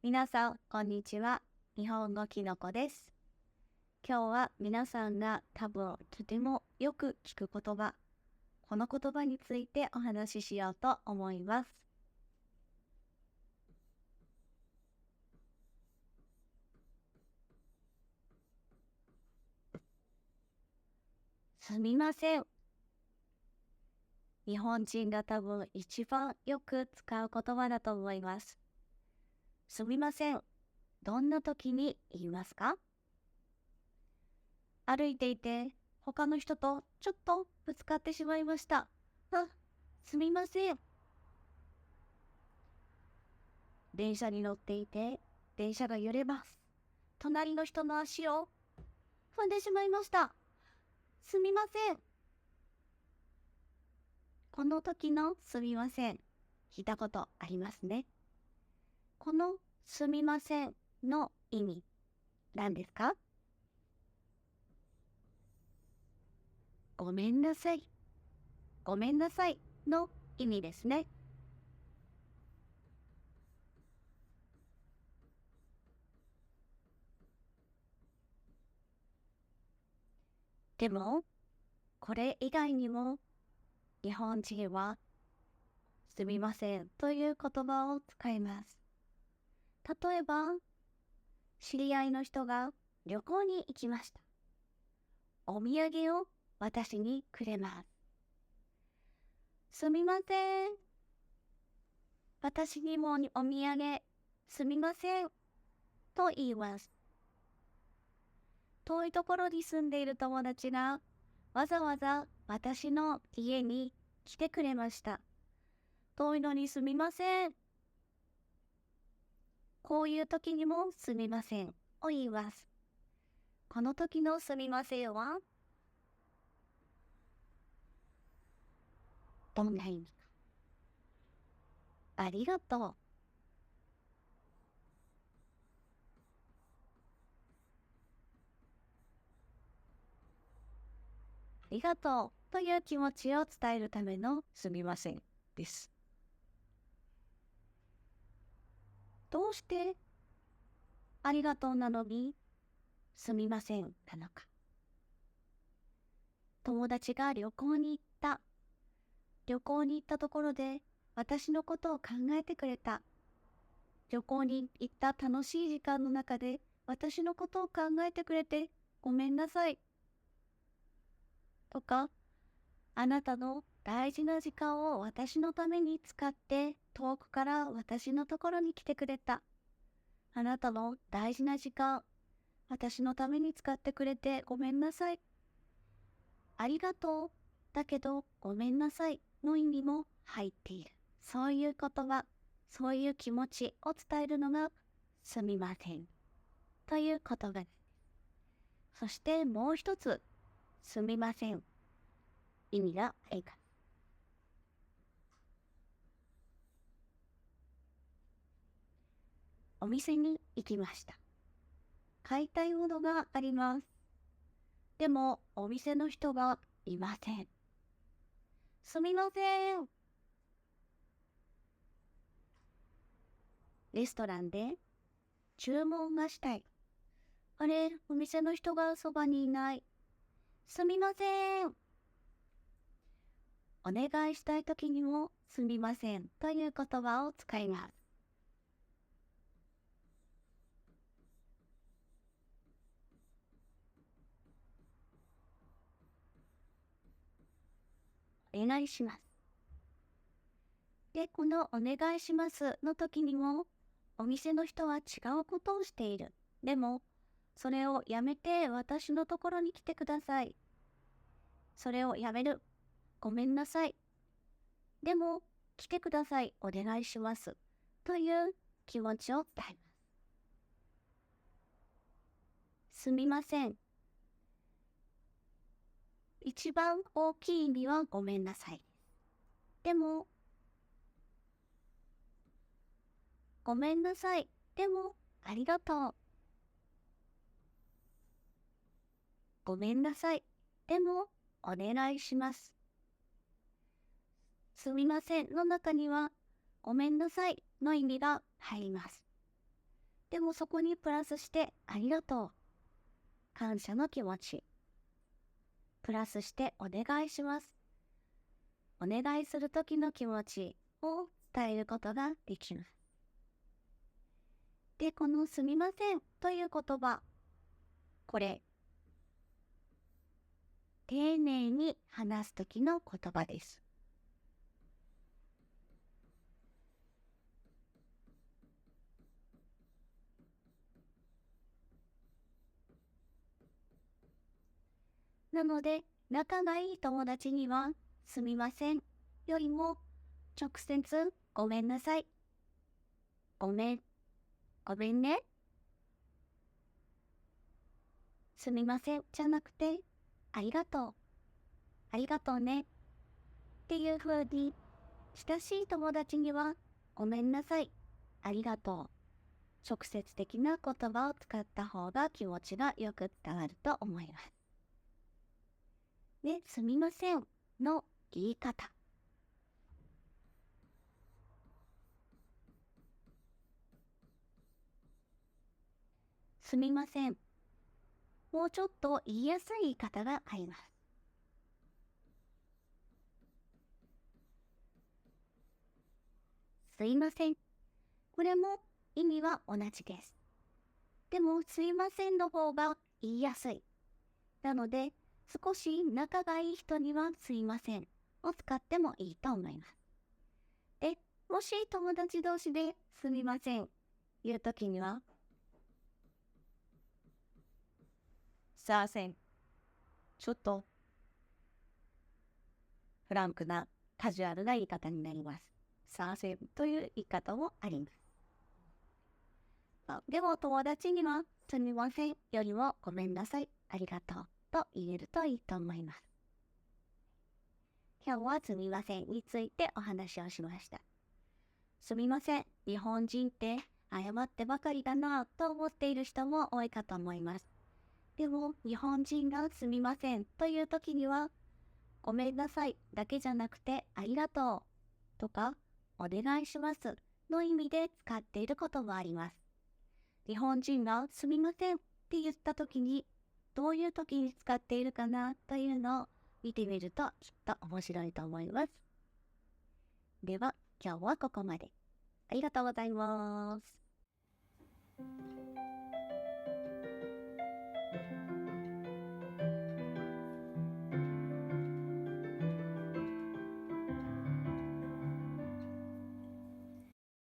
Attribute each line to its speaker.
Speaker 1: 皆さん、こんにちは。日本語きのこです。今日は皆さんが多分とてもよく聞く言葉、この言葉についてお話ししようと思います。すみません。日本人が多分一番よく使う言葉だと思います。すみません。どんな時に言いますか？歩いていて他の人とちょっとぶつかってしまいました。すみません。電車に乗っていて電車が揺れます。隣の人の足を踏んでしまいました。すみません。この時のすみません。聞いたことありますね。このすみませんの意味、何ですか？ごめんなさい。ごめんなさいの意味ですね。でも、これ以外にも日本人はすみませんという言葉を使います。例えば、知り合いの人が旅行に行きました。お土産を私にくれます。すみません。私にもお土産、すみません。と言います。遠いところに住んでいる友達がわざわざ私の家に来てくれました。遠いのにすみません。こういう時にもすみませんを言います。この時のすみませんはどんな意味か。ありがとう。ありがとうという気持ちを伝えるためのすみませんです。どうしてありがとうなのにすみませんなのか。友達が旅行に行った。旅行に行ったところで私のことを考えてくれた。旅行に行った楽しい時間の中で私のことを考えてくれてごめんなさい。とか、あなたの大事な時間を私のために使って遠くから私のところに来てくれた。あなたの大事な時間、私のために使ってくれてごめんなさい。ありがとう。だけどごめんなさいの意味も入っている。そういう言葉、そういう気持ちを伝えるのがすみませんという言葉です。そしてもう一つ、すみません。意味があります。お店に行きました。買いたいものがあります。でもお店の人がいません。すみません。レストランで注文がしたい。あれ、お店の人がそばにいない。すみません。お願いしたいときにもすみませんという言葉を使います。お願いします。で、このお願いしますの時にも、お店の人は違うことをしている。でも、それをやめて私のところに来てください。それをやめる。ごめんなさい。でも、来てください。お願いします。という気持ちを伝えます。すみません。一番大きい意味はごめんなさい。でも、ごめんなさい。でも、ありがとう。ごめんなさい。でも、お願いします。すみませんの中には、ごめんなさいの意味が入ります。でもそこにプラスしてありがとう。感謝の気持ち。プラスしてお願いします。お願いするときの気持ちを伝えることができます。で、このすみませんという言葉。これ、丁寧に話すときの言葉です。なので、仲がいい友達には、すみませんよりも、直接、ごめんなさい。ごめん、ごめんね。すみませんじゃなくて、ありがとう。ありがとうね。っていう風に、親しい友達には、ごめんなさい。ありがとう。直接的な言葉を使った方が気持ちがよく伝わると思います。で、すみませんの言い方。すみません。もうちょっと言いやすい言い方があります。すいません。これも意味は同じです。でも、すいませんの方が言いやすい。なので、少し仲がいい人にはすいませんを使ってもいいと思います。で、もし友達同士ですみません言うときには、さあせん。ちょっとフランクなカジュアルな言い方になります。さあせんという言い方もあります。でも友達にはすみませんよりもごめんなさい、ありがとうと言えるといいと思います。今日はすみませんについてお話をしました。すみません、日本人って謝ってばかりだなと思っている人も多いかと思います。でも日本人がすみませんという時には、ごめんなさいだけじゃなくてありがとうとかお願いしますの意味で使っていることもあります。日本人がすみませんって言った時に、どういう時に使っているかなというのを見てみるときっと面白いと思います。では今日はここまで。ありがとうございます。